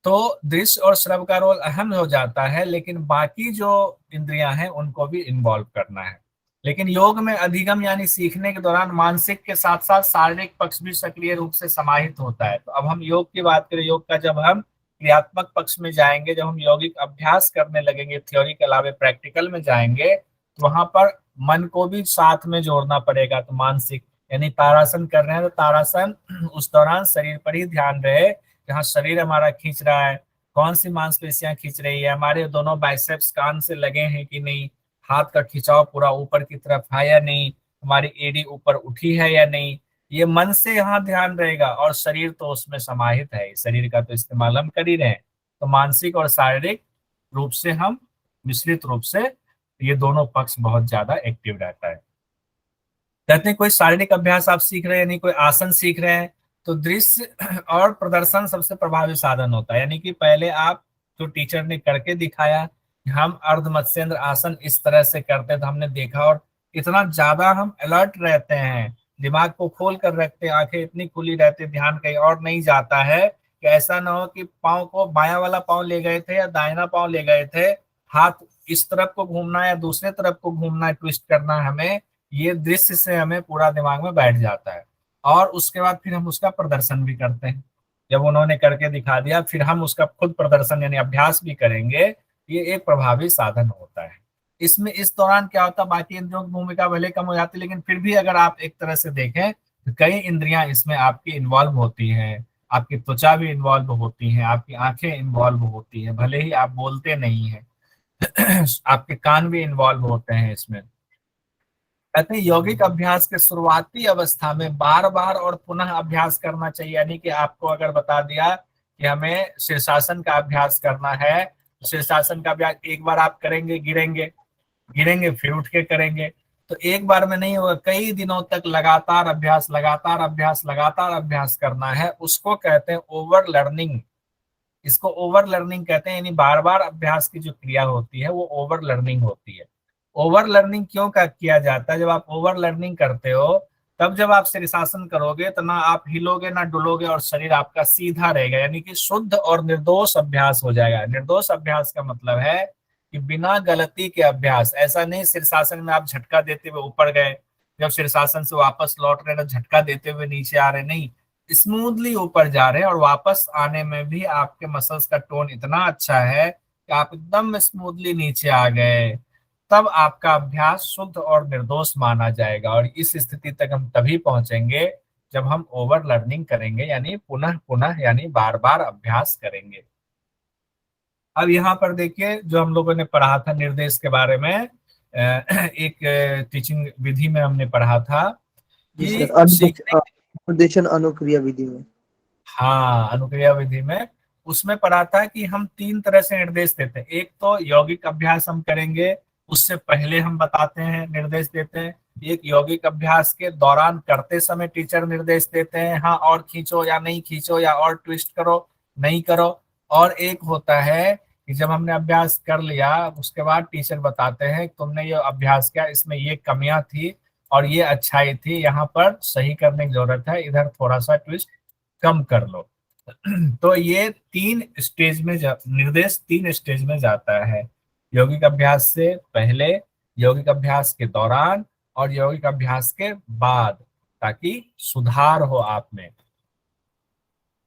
तो दृश्य और श्रव का रोल अहम हो जाता है, लेकिन बाकी जो इंद्रियां हैं उनको भी इन्वॉल्व करना है। लेकिन योग में अधिगम यानी सीखने के दौरान मानसिक के साथ साथ शारीरिक पक्ष भी सक्रिय रूप से समाहित होता है। तो अब हम योग की बात करें, योग का जब हम क्रियात्मक पक्ष में जाएंगे, जब हम यौगिक अभ्यास करने लगेंगे, थ्योरी के अलावा प्रैक्टिकल में जाएंगे, तो वहां पर मन को भी साथ में जोड़ना पड़ेगा। तो मानसिक यानी तारासन कर रहे हैं तो तारासन उस दौरान शरीर पर ही ध्यान रहे, जहाँ शरीर हमारा खींच रहा है, कौन सी मांसपेशियां खींच रही है, हमारे दोनों बाइसेप्स कान से लगे हैं कि नहीं, हाथ का खिंचाव पूरा ऊपर की तरफ है या नहीं, हमारी एड़ी ऊपर उठी है या नहीं, ये मन से यहाँ ध्यान रहेगा। और शरीर तो उसमें समाहित है, शरीर का तो इस्तेमाल हम कर ही रहे हैं। तो मानसिक और शारीरिक रूप से हम मिश्रित रूप से ये दोनों पक्ष बहुत ज्यादा एक्टिव रहता है। कहते हैं कोई शारीरिक अभ्यास आप सीख रहे हैं, यानी कोई आसन सीख रहे हैं, तो दृश्य और प्रदर्शन सबसे प्रभावी साधन होता है। यानी कि पहले आप, जो टीचर ने करके दिखाया कि हम अर्ध मत्स्येंद्र आसन इस तरह से करते हैं, तो हमने देखा और इतना ज्यादा हम अलर्ट रहते हैं, दिमाग को खोल कर रखते हैं, आंखें इतनी खुली रहती, ध्यान कहीं और नहीं जाता है कि ऐसा ना हो कि पाँव को बायां वाला पाँव ले गए थे या दाहिना पाँव ले गए थे, हाथ इस तरफ को घूमना है या दूसरे तरफ को घूमना है, ट्विस्ट करना है हमें, ये दृश्य से हमें पूरा दिमाग में बैठ जाता है। और उसके बाद फिर हम उसका प्रदर्शन भी करते हैं। जब उन्होंने करके दिखा दिया, फिर हम उसका खुद प्रदर्शन यानी अभ्यास भी करेंगे। ये एक प्रभावी साधन होता है। इसमें इस दौरान क्या होता है, बाकी इंद्रियों की भूमिका भले कम हो जाती है, लेकिन फिर भी अगर आप एक तरह से देखें तो कई इंद्रियां इसमें आपकी इन्वॉल्व होती हैं। आपकी त्वचा भी इन्वॉल्व होती है, आपकी आंखें इन्वॉल्व होती हैं, भले ही आप बोलते नहीं हैं। आपके कान भी इन्वॉल्व होते हैं इसमें। कहते हैं यौगिक अभ्यास के शुरुआती अवस्था में बार बार और पुनः अभ्यास करना चाहिए। यानी कि आपको अगर बता दिया कि हमें शीर्षासन का अभ्यास करना है, तो शीर्षासन का अभ्यास एक बार आप करेंगे, गिरेंगे, गिरेंगे फिर उठ के करेंगे, तो एक बार में नहीं होगा। कई दिनों तक लगातार अभ्यास, लगातार अभ्यास, लगातार अभ्यास करना है। उसको कहते हैं ओवर लर्निंग। इसको ओवर लर्निंग कहते हैं, यानी बार बार अभ्यास की जो क्रिया होती है वो ओवर लर्निंग होती है। ओवर लर्निंग क्यों किया जाता है? जब आप ओवर लर्निंग करते हो, तब जब आप शीर्षासन करोगे तो ना आप हिलोगे ना डुलोगे और शरीर आपका सीधा रहेगा, यानी कि शुद्ध और निर्दोष अभ्यास हो जाएगा। निर्दोष अभ्यास का मतलब है कि बिना गलती के अभ्यास। ऐसा नहीं शीर्षासन में आप झटका देते हुए ऊपर गए, जब शीर्षासन से वापस लौट रहे तो झटका देते हुए नीचे आ रहे, नहीं, स्मूथली ऊपर जा रहे हैं। और वापस आने में भी आपके मसल्स का टोन इतना अच्छा है कि आप एकदम स्मूथली नीचे आ गए। तब आपका अभ्यास शुद्ध और निर्दोष माना जाएगा। और इस स्थिति तक हम तभी पहुंचेंगे जब हम ओवर लर्निंग करेंगे, यानी पुनः पुनः यानी बार बार अभ्यास करेंगे। अब यहाँ पर देखिए, जो हम लोगों ने पढ़ा था निर्देश के बारे में, एक टीचिंग विधि में हमने पढ़ा था जी कि सर, सीखने, अनुदेशन अनुक्रिया विधि में। हाँ, अनुक्रिया विधि में उसमें पढ़ा था कि हम तीन तरह से निर्देश देते हैं। एक तो यौगिक अभ्यास हम करेंगे, उससे पहले हम बताते हैं, निर्देश देते हैं। एक यौगिक अभ्यास के दौरान करते समय टीचर निर्देश देते हैं, हाँ और खींचो या नहीं खींचो, या और ट्विस्ट करो नहीं करो। और एक होता है कि जब हमने अभ्यास कर लिया उसके बाद टीचर बताते हैं तुमने ये अभ्यास किया, इसमें ये कमियां थी और ये अच्छाई थी, यहाँ पर सही करने की जरूरत है, इधर थोड़ा सा ट्विस्ट कम कर लो। तो ये तीन स्टेज में निर्देश तीन स्टेज में जाता है, यौगिक अभ्यास से पहले, यौगिक अभ्यास के दौरान और यौगिक अभ्यास के बाद, ताकि सुधार हो आप में।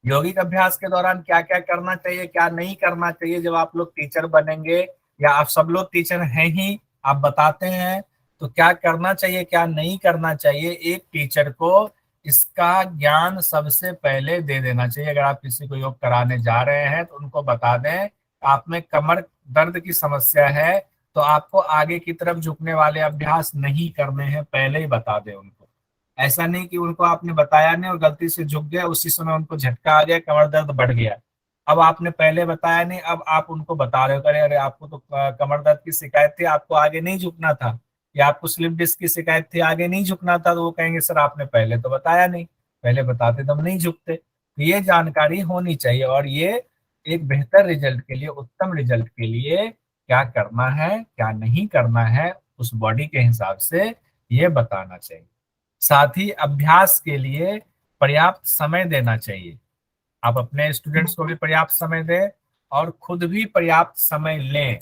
यौगिक अभ्यास के दौरान क्या क्या करना चाहिए, क्या नहीं करना चाहिए, जब आप लोग टीचर बनेंगे, या आप सब लोग टीचर हैं ही, आप बताते हैं, तो क्या करना चाहिए क्या नहीं करना चाहिए, एक टीचर को इसका ज्ञान सबसे पहले दे देना चाहिए। अगर आप किसी को योग कराने जा रहे हैं तो उनको बता दें, आप में कमर दर्द की समस्या है तो आपको आगे की तरफ झुकने वाले अभ्यास नहीं करने हैं, पहले ही बता दें उनको। ऐसा नहीं कि उनको आपने बताया नहीं और गलती से झुक गया, उसी समय उनको झटका आ गया, कमर दर्द बढ़ गया। अब आपने पहले बताया नहीं, अब आप उनको बता रहे हो, अरे अरे आपको तो कमर दर्द की शिकायत थी, आपको आगे नहीं झुकना था, या आपको स्लिप डिस्क की शिकायत थी, आगे नहीं झुकना था, तो वो कहेंगे सर आपने पहले तो बताया नहीं, पहले बताते तो हम नहीं झुकते। तो ये जानकारी होनी चाहिए, और ये एक बेहतर रिजल्ट के लिए, उत्तम रिजल्ट के लिए क्या करना है क्या नहीं करना है, उस बॉडी के हिसाब से ये बताना चाहिए। साथ ही अभ्यास के लिए पर्याप्त समय देना चाहिए। आप अपने स्टूडेंट्स को भी पर्याप्त समय दें और खुद भी पर्याप्त समय लें,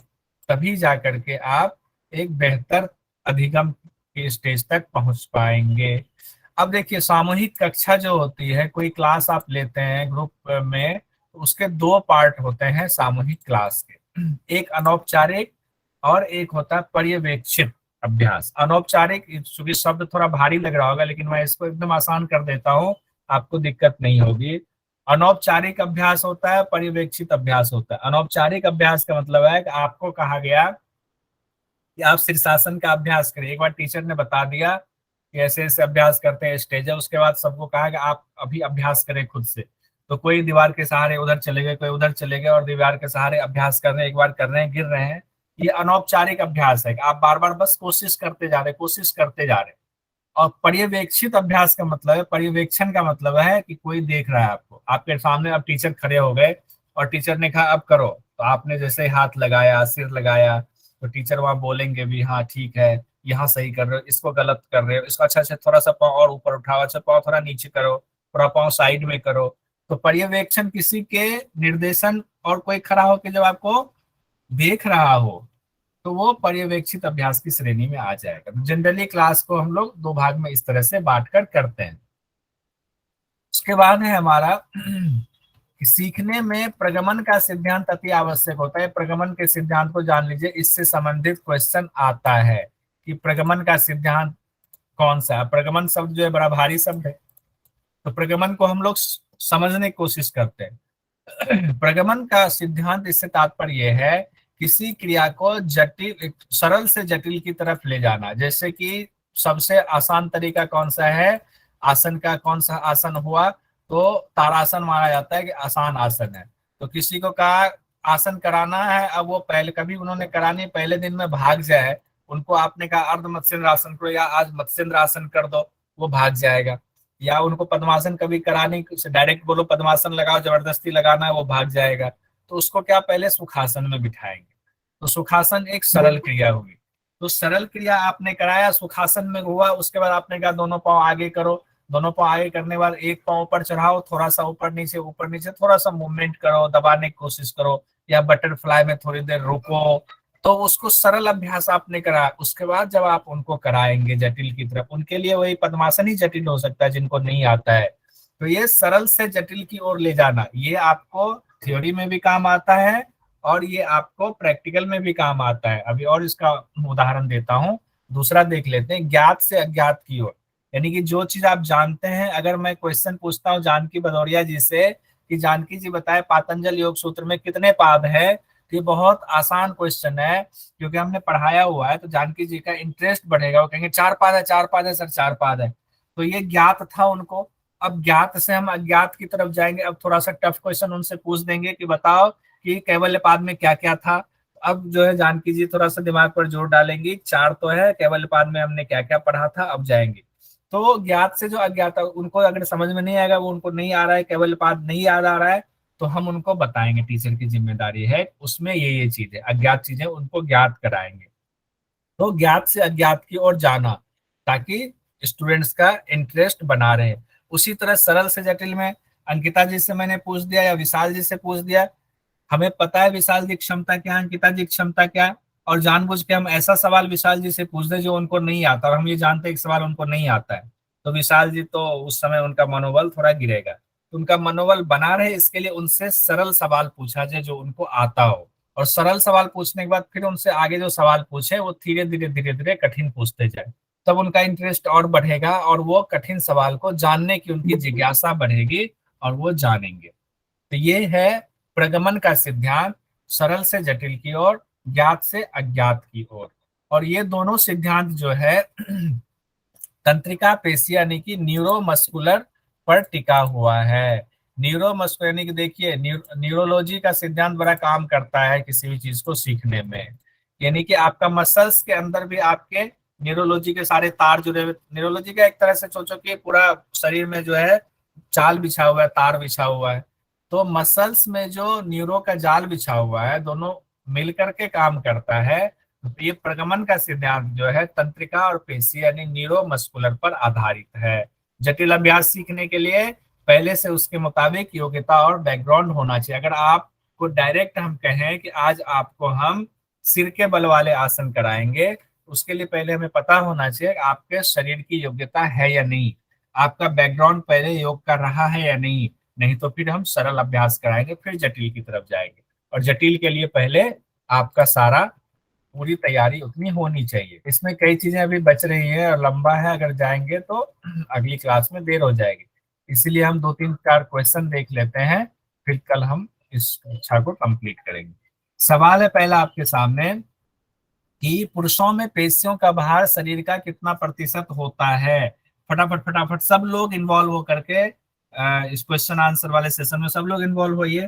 तभी जाकर के आप एक बेहतर अधिगम के स्टेज तक पहुंच पाएंगे। अब देखिए, सामूहिक कक्षा जो होती है, कोई क्लास आप लेते हैं ग्रुप में, तो उसके दो पार्ट होते हैं सामूहिक क्लास के, एक अनौपचारिक और एक होता है पर्यवेक्षित अभ्यास। अनौपचारिक, चूंकि शब्द थोड़ा भारी लग रहा होगा, लेकिन मैं इसको एकदम आसान कर देता हूँ, आपको दिक्कत नहीं होगी। अनौपचारिक अभ्यास होता है, पर्यवेक्षित अभ्यास होता है। अनौपचारिक अभ्यास का मतलब है कि आपको कहा गया कि आप शीर्षासन का अभ्यास करें, एक बार टीचर ने बता दिया कि ऐसे ऐसे अभ्यास करते हैं स्टेज है, उसके बाद सबको कहा कि आप अभी अभ्यास करें खुद से। तो कोई दीवार के सहारे उधर चले गए, कोई उधर चले गए और दीवार के सहारे अभ्यास कर रहे हैं, एक बार कर रहे हैं, गिर रहे हैं, ये अनौपचारिक अभ्यास है कि आप बार बार बस कोशिश करते जा रहे, कोशिश करते जा रहे। और पर्यवेक्षित अभ्यास का मतलब है, पर्यवेक्षण का मतलब है कि कोई देख रहा है आपको, आपके सामने अब टीचर खड़े हो गए और टीचर ने कहा अब करो, तो आपने जैसे ही हाथ लगाया, सिर लगाया, तो टीचर वहां बोलेंगे भी हाँ ठीक है, यहाँ सही कर रहे हो, इसको गलत कर रहे हो, इसको अच्छा से थोड़ा सा पाँव और ऊपर उठाओ, अच्छा पाँव थोड़ा नीचे करो, थोड़ा पाँव साइड में करो। तो पर्यवेक्षण किसी के निर्देशन, और कोई खड़ा होकर जब आपको देख रहा हो तो वो पर्यवेक्षित अभ्यास की श्रेणी में आ जाएगा। तो जनरली क्लास को हम लोग दो भाग में इस तरह से बांट कर करते हैं। उसके बाद है हमारा कि सीखने में प्रगमन का सिद्धांत अति आवश्यक होता है। प्रगमन के सिद्धांत को जान लीजिए, इससे संबंधित क्वेश्चन आता है कि प्रगमन का सिद्धांत कौन सा है। प्रगमन शब्द जो है बड़ा भारी शब्द है, तो प्रगमन को हम लोग समझने की कोशिश करते हैं। प्रगमन का सिद्धांत इससे तात्पर्य है किसी क्रिया को जटिल, सरल से जटिल की तरफ ले जाना। जैसे कि सबसे आसान तरीका कौन सा है, आसन का कौन सा आसन हुआ, तो तारासन माना जाता है कि आसान आसन है। तो किसी को कहा आसन कराना है, अब वो पहले कभी उन्होंने करानी, पहले दिन में भाग जाए, उनको आपने कहा अर्ध मत्स्येंद्र आसन करो या आज मत्स्येंद्र आसन कर दो, वो भाग जाएगा। या उनको पद्मासन कभी करानी, डायरेक्ट बोलो पद्मासन लगाओ, जबरदस्ती लगाना है, वो भाग जाएगा। तो उसको क्या पहले सुखासन में बिठाएंगे। तो सुखासन एक सरल क्रिया हुई। तो सरल क्रिया आपने कराया, सुखासन में हुआ, उसके बाद आपने कहा दोनों पाँव आगे करो, दोनों पाँव आगे करने के बाद एक पाँव ऊपर चढ़ाओ, थोड़ा सा ऊपर नीचे थोड़ा सा मूवमेंट करो, दबाने की कोशिश करो, या बटरफ्लाई में थोड़ी देर रुको। तो उसको सरल अभ्यास आपने कराया। उसके बाद जब आप उनको कराएंगे जटिल की तरफ, उनके लिए वही पद्मासन ही जटिल हो सकता है जिनको नहीं आता है। तो ये सरल से जटिल की ओर ले जाना, ये आपको थ्योरी में भी काम आता है और ये आपको प्रैक्टिकल में भी काम आता है। अभी और इसका उदाहरण देता हूँ। दूसरा देख लेते हैं, ज्ञात से अज्ञात की ओर। यानी कि जो चीज आप जानते हैं, अगर मैं क्वेश्चन पूछता हूँ जानकी भदौरिया जी से कि जानकी जी बताए पातंजल योग सूत्र में कितने पाद है, ये बहुत आसान क्वेश्चन है क्योंकि हमने पढ़ाया हुआ है, तो जानकी जी का इंटरेस्ट बढ़ेगा, वो कहेंगे 4 पाद है, 4 पाद है सर, 4 पाद है। तो ये ज्ञात था उनको। अब ज्ञात से हम अज्ञात की तरफ जाएंगे। अब थोड़ा सा टफ क्वेश्चन उनसे पूछ देंगे कि बताओ कि कैवल्य पाद में क्या क्या था। अब जो है जानकी जी थोड़ा सा दिमाग पर जोर डालेंगी, 4 तो है, कैवल्य पाद में हमने क्या क्या पढ़ा था, अब जाएंगे। तो ज्ञात से जो अज्ञात, उनको अगर समझ में नहीं आएगा, वो उनको नहीं आ रहा है, कैवल्य पाद नहीं याद आ रहा है, तो हम उनको बताएंगे, टीचर की जिम्मेदारी है उसमें ये चीजें, अज्ञात चीजें उनको ज्ञात कराएंगे। तो ज्ञात से अज्ञात की ओर जाना ताकि स्टूडेंट्स का इंटरेस्ट बना रहे। उसी तरह सरल से जटिल में अंकिता जी से मैंने पूछ दिया या विशाल जी से पूछ दिया, हमें पता है विशाल जी की क्षमता क्या है, अंकिता जी की क्षमता क्या है, और जानबूझ के हम ऐसा सवाल विशाल जी से पूछ दे जो उनको नहीं आता, और हम ये जानते हैं कि सवाल उनको नहीं आता है, तो विशाल जी तो उस समय उनका मनोबल थोड़ा गिरेगा। तो उनका मनोबल बना रहे इसके लिए उनसे सरल सवाल पूछा जाए जो उनको आता हो, और सरल सवाल पूछने के बाद फिर उनसे आगे जो सवाल पूछे वो धीरे धीरे कठिन पूछते जाए, तब उनका इंटरेस्ट और बढ़ेगा और वो कठिन सवाल को जानने की उनकी जिज्ञासा बढ़ेगी और वो जानेंगे। तो ये है प्रगमन का सिद्धांत, सरल से जटिल की ओर, ज्ञात से अज्ञात की ओर। और ये दोनों सिद्धांत जो है तंत्रिका पेशी यानी कि न्यूरोमस्कुलर पर टिका हुआ है। न्यूरोमस्कुलर यानी कि देखिए न्यूरोलॉजी का सिद्धांत बड़ा काम करता है किसी भी चीज को सीखने में। यानी कि आपका मसल्स के अंदर भी आपके न्यूरोलॉजी के सारे तार जुड़े हुए। न्यूरोलॉजी का एक तरह से सोचो कि पूरा शरीर में जो है जाल बिछा हुआ है, तार बिछा हुआ है। तो मसल्स में जो न्यूरो का जाल बिछा हुआ है, दोनों मिलकर के काम करता है। तो ये प्रगमन का सिद्धांत जो है तंत्रिका और पेशी यानी न्यूरोमस्कुलर पर आधारित है। जटिल अभ्यास सीखने के लिए पहले से उसके मुताबिक योग्यता और बैकग्राउंड होना चाहिए। अगर आपको डायरेक्ट हम कहें कि आज आपको हम सिर के बल वाले आसन कराएंगे, उसके लिए पहले हमें पता होना चाहिए आपके शरीर की योग्यता है या नहीं, आपका बैकग्राउंड पहले योग का रहा है या नहीं। नहीं तो फिर हम सरल अभ्यास कराएंगे, फिर जटिल की तरफ जाएंगे। और जटिल के लिए पहले आपका सारा पूरी तैयारी उतनी होनी चाहिए। इसमें कई चीजें अभी बच रही है और लंबा है, अगर जाएंगे तो अगली क्लास में देर हो जाएगी। इसीलिए हम 2-3-4 क्वेश्चन देख लेते हैं, फिर कल हम इस कक्षा को कंप्लीट करेंगे। सवाल है पहला आपके सामने कि पुरुषों में पेशियों का भार शरीर का कितना प्रतिशत होता है। फटाफट फटाफट सब लोग इन्वॉल्व हो करके इस क्वेश्चन आंसर वाले सेशन में सब लोग इन्वॉल्व होइए,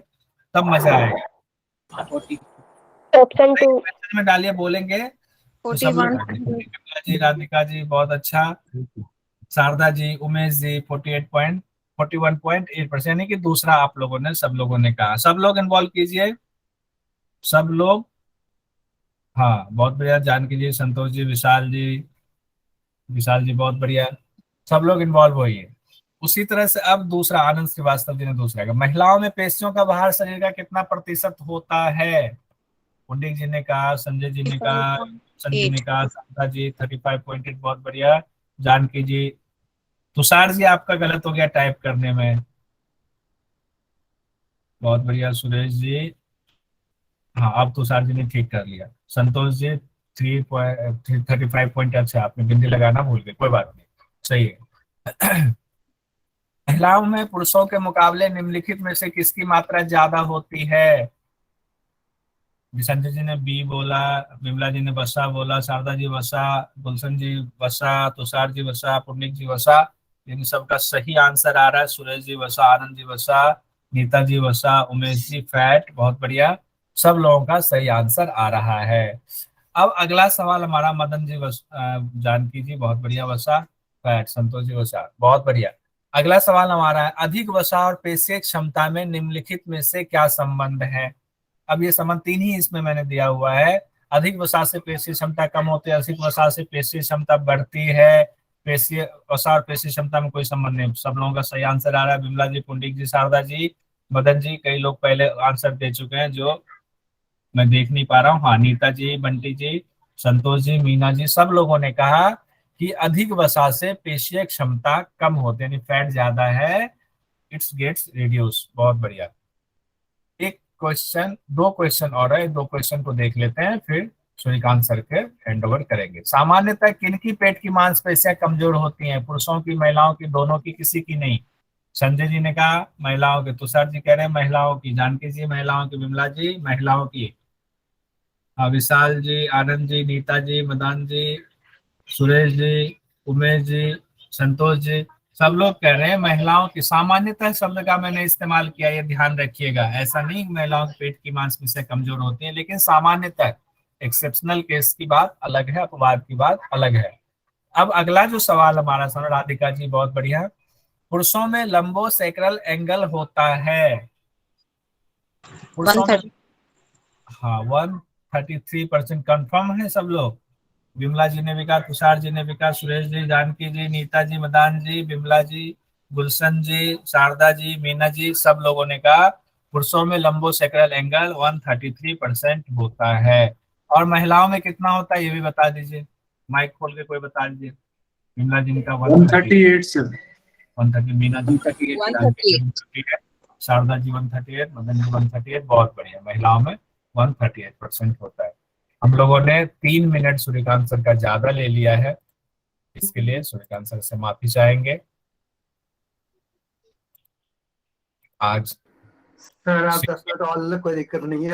तब मजा आएगा। ऑप्शन 2 में डालिए, बोलेंगे तो सब लोग 41 कमला जी, राधिका जी बहुत अच्छा, शारदा जी, उमेश जी 41.8%, यानी कि दूसरा आप लोगों ने, सब लोगों ने कहा। सब लोग इन्वॉल्व कीजिए, सब लोग। हाँ बहुत बढ़िया, जानकी जी, संतोष जी, विशाल जी बहुत बढ़िया, सब लोग इन्वॉल्व होइए। उसी तरह से अब दूसरा, आनंद श्रीवास्तव जी ने दूसरा कहा, महिलाओं में पेशियों का बाहर शरीर का कितना प्रतिशत होता है? पुंडिक जी ने कहा, संजय जी ने कहा, संजय ने कहा, शारदा जी 35.8, बहुत बढ़िया, जानकी जी। तुषार जी आपका गलत हो गया टाइप करने में, बहुत बढ़िया, सुरेश जी, हाँ अब तुषार जी ने ठीक कर लिया। संतोष जी 35 पॉइंट, अच्छा आपने बिंदी लगाना भूल गए, कोई बात नहीं, सही है। महिलाओं में पुरुषों के मुकाबले निम्नलिखित में से किसकी मात्रा ज्यादा होती है? संजय जी ने बी बोला, विमला जी ने वसा बोला, शारदा जी वसा, गुलशन जी वसा, तुषार जी वसा, पुण्यक जी वसा। इन सबका सही आंसर आ रहा है, सुरेश जी वसा, आनंद जी वसा, नीता जी वसा, उमेश जी फैट, बहुत बढ़िया, सब लोगों का सही आंसर आ रहा है। अब अगला सवाल हमारा, मदन जी जानकी जी बहुत बढ़िया, वसा फैट, संतोष जी वसा, बहुत बढ़िया। अगला सवाल हमारा है, अधिक वसा और पेशीय क्षमता में निम्नलिखित में से क्या संबंध है? अब ये संबंध तीन ही इसमें मैंने दिया हुआ है। अधिक वसा से पेशीय क्षमता कम होती है, अधिक वसा से पेशीय क्षमता बढ़ती है, पेशीय वसा और पेशीय क्षमता में कोई संबंध नहीं। सब लोगों का सही आंसर आ रहा है, विमला जी, पुंडिक जी, शारदा जी, मदन जी, कई लोग पहले आंसर दे चुके हैं जो मैं देख नहीं पा रहा हूँ। हाँ, नीता जी, बंटी जी, संतोष जी, मीना जी, सब लोगों ने कहा कि अधिक वसा से पेशीय क्षमता कम होती है, यानी फैट ज्यादा है, इट्स गेट्स रिड्यूस, बहुत बढ़िया। एक क्वेश्चन, दो क्वेश्चन और है, दो क्वेश्चन को देख लेते हैं, फिर सूर्यकांत सर के हैंड ओवर करेंगे। सामान्यतः किनकी पेट की मांसपेशियां कमजोर होती हैं? पुरुषों की, महिलाओं की, दोनों की, किसी की नहीं? संजय जी ने कहा महिलाओं की, तुषार जी कह रहे हैं महिलाओं की, जानकी जी महिलाओं की, विमला जी महिलाओं की, विशाल जी, आनंद जी, नीता जी, मदान जी, सुरेश जी, उमेश जी, संतोष जी, सब लोग कह रहे हैं महिलाओं की। सामान्यतः शब्द का मैंने इस्तेमाल किया, ये ध्यान रखिएगा, ऐसा नहीं महिलाओं के पेट की मांसपेशियां कमजोर होती हैं, लेकिन सामान्यतः, एक्सेप्शनल केस की बात अलग है, अपवाद की बात अलग है। अब अगला जो सवाल हमारा सुनो, राधिका जी बहुत बढ़िया, पुरुषों में लंबोसेक्रल एंगल होता है, पुरुषों में, हाँ 133% कंफर्म है सब लोग? विमला जी ने भी कहा, तुषार जी ने भी कहा, सुरेश जी, जानकी जी, नीता जी, मदान जी, विमला जी, गुलशन जी, शारदा जी, मीना जी, सब लोगों ने कहा पुरुषों में लंबोसेक्रल एंगल 133% होता है। और महिलाओं में कितना होता है ये भी बता दीजिए, माइक खोल के कोई बता दीजिए। विमला जी का 138 सर। 130, मीना जी 138, शारदा जी 138, मदन जी 138, बहुत बढ़िया, महिलाओं में 138% होता है। हम लोगों ने 3 मिनट सूर्यकांत सर का ज्यादा ले लिया है, इसके लिए सूर्यकांत सर से माफी चाहेंगे। आज सर आप 10 मिनट और, कोई दिक्कत नहीं है।